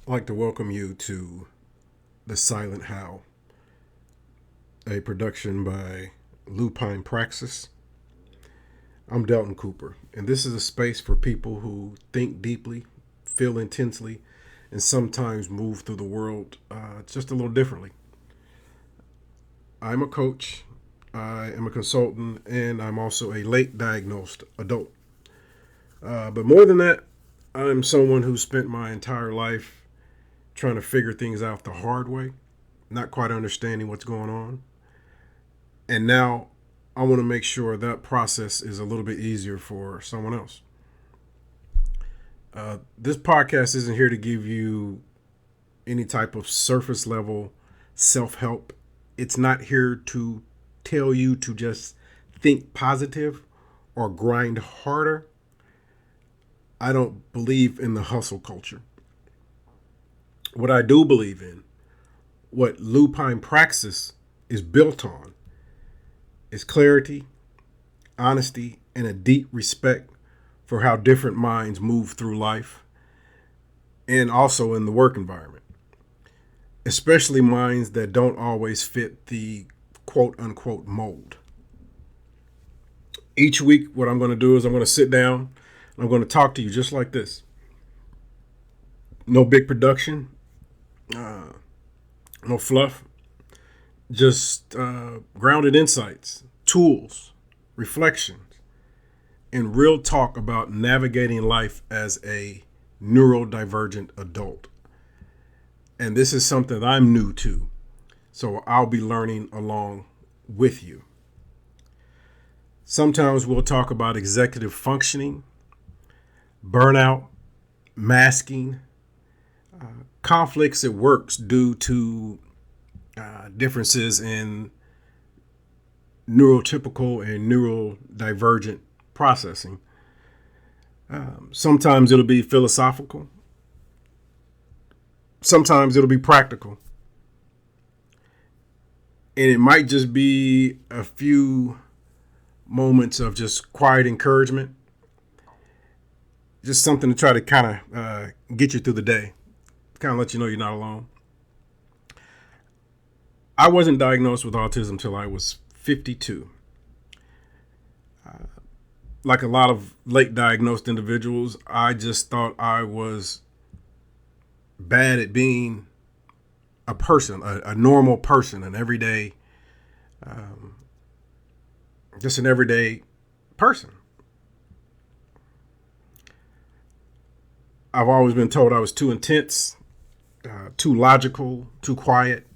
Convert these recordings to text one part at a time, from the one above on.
I'd like to welcome you to the Silent Howl, a production by Lupine Praxis. I'm Delton Cooper, and this is a space for people who think deeply, feel intensely, and sometimes move through the world just a little differently. I'm a coach, I am a consultant, and I'm also a late diagnosed adult. But more than that, I'm someone who spent my entire life trying to figure things out the hard way, not quite understanding what's going on. And now I want to make sure that process is a little bit easier for someone else. This podcast isn't here to give you any type of surface level self help. It's not here to tell you to just think positive or grind harder. I don't believe in the hustle culture. What I do believe in, what Lupine Praxis is built on, is clarity, honesty, and a deep respect for how different minds move through life and also in the work environment, especially minds that don't always fit the quote unquote mold. Each week, what I'm going to do is I'm going to sit down and I'm going to talk to you just like this. No big production, no fluff, just grounded insights, tools, reflections, and real talk about navigating life as a neurodivergent adult. And this is something that I'm new to, so I'll be learning along with you. Sometimes we'll talk about executive functioning, burnout, masking, conflicts at works due to differences in neurotypical and neurodivergent processing. Sometimes it'll be philosophical. Sometimes it'll be practical. And it might just be a few moments of just quiet encouragement. Just something to try to kind of get you through the day. Kind of let you know you're not alone. I wasn't diagnosed with autism until I was 52. Like a lot of late diagnosed individuals, I just thought I was bad at being a person, a normal person, an everyday, just an everyday person. I've always been told I was too intense, too logical, too quiet.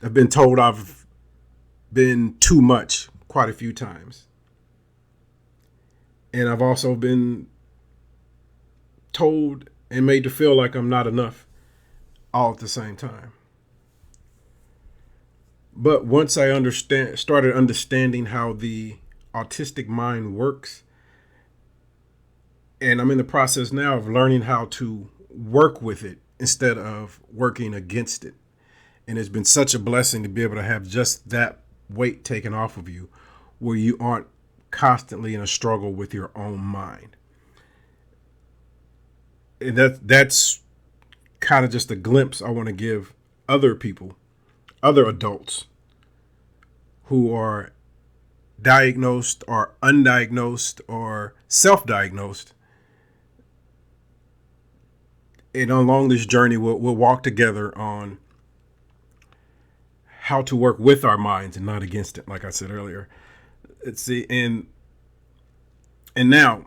I've been told I've been too much quite a few times. And I've also been told and made to feel like I'm not enough all at the same time. But once I started understanding how the autistic mind works, and I'm in the process now of learning how to work with it instead of working against it. And it's been such a blessing to be able to have just that weight taken off of you where you aren't constantly in a struggle with your own mind. And that's kind of just a glimpse I want to give other people, other adults who are diagnosed or undiagnosed or self-diagnosed. And along this journey, we'll walk together on how to work with our minds and not against it, like I said earlier. Let's see, and now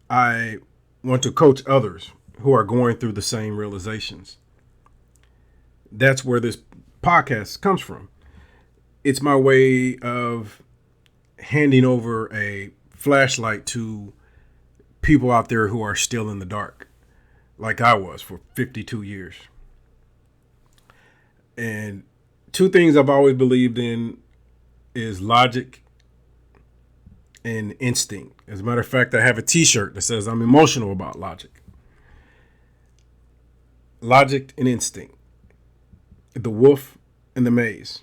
I want to coach others who are going through the same realizations. That's where this podcast comes from. It's my way of handing over a flashlight to people out there who are still in the dark, like I was for 52 years. And two things I've always believed in is logic and instinct. As a matter of fact, I have a t-shirt that says I'm emotional about logic. Logic and instinct. The wolf and the maze.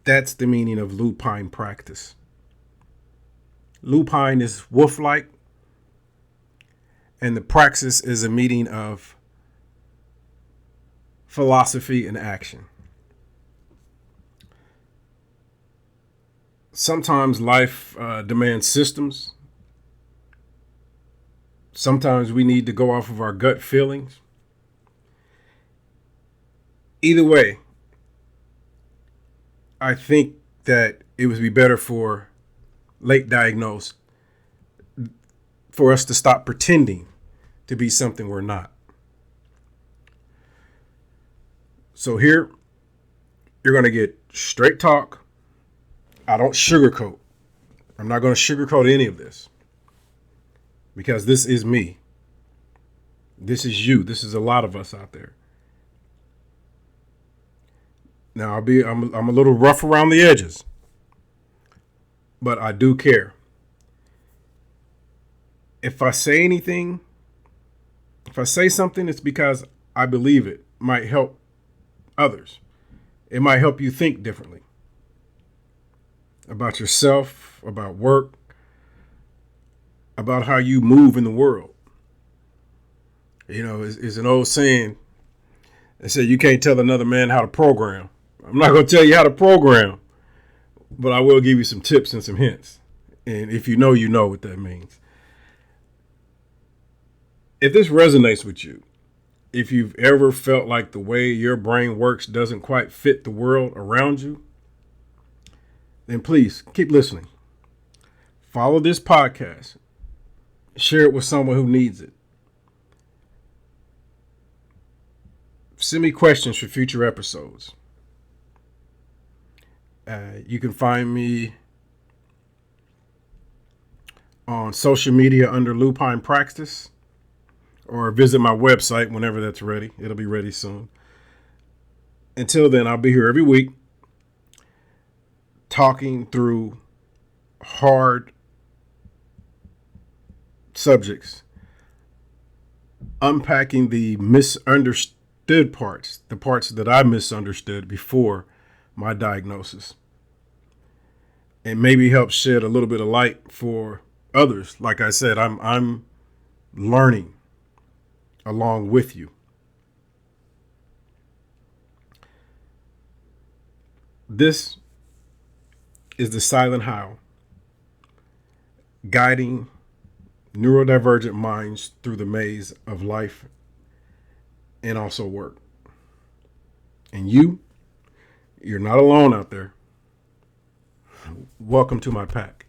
That's the meaning of lupine practice. Lupine is wolf-like, And the praxis is a meeting of philosophy and action. Sometimes life demands systems. Sometimes we need to go off of our gut feelings. Either way, I think that it would be better for late diagnosed for us to stop pretending to be something we're not. So here, you're going to get straight talk. I don't sugarcoat. I'm not going to sugarcoat any of this because this is me. This is you. This is a lot of us out there. Now I'm a little rough around the edges, but I do care. If I say anything, if I say something, it's because I believe it might help others. It might help you think differently about yourself, about work, about how you move in the world. You know, it's an old saying that said you can't tell another man how to program. I'm not going to tell you how to program, but I will give you some tips and some hints. And if you know what that means. If this resonates with you, if you've ever felt like the way your brain works doesn't quite fit the world around you, then please keep listening. Follow this podcast. Share it with someone who needs it. Send me questions for future episodes. You can find me on social media under Lupine Praxis, or visit my website whenever that's ready. It'll be ready soon. Until then, I'll be here every week talking through hard subjects, unpacking the misunderstood parts, the parts that I misunderstood before my diagnosis, and maybe help shed a little bit of light for others. Like I said, I'm learning along with you. This is the Silent Howl, guiding neurodivergent minds through the maze of life and also work. And you're not alone out there. Welcome to my pack.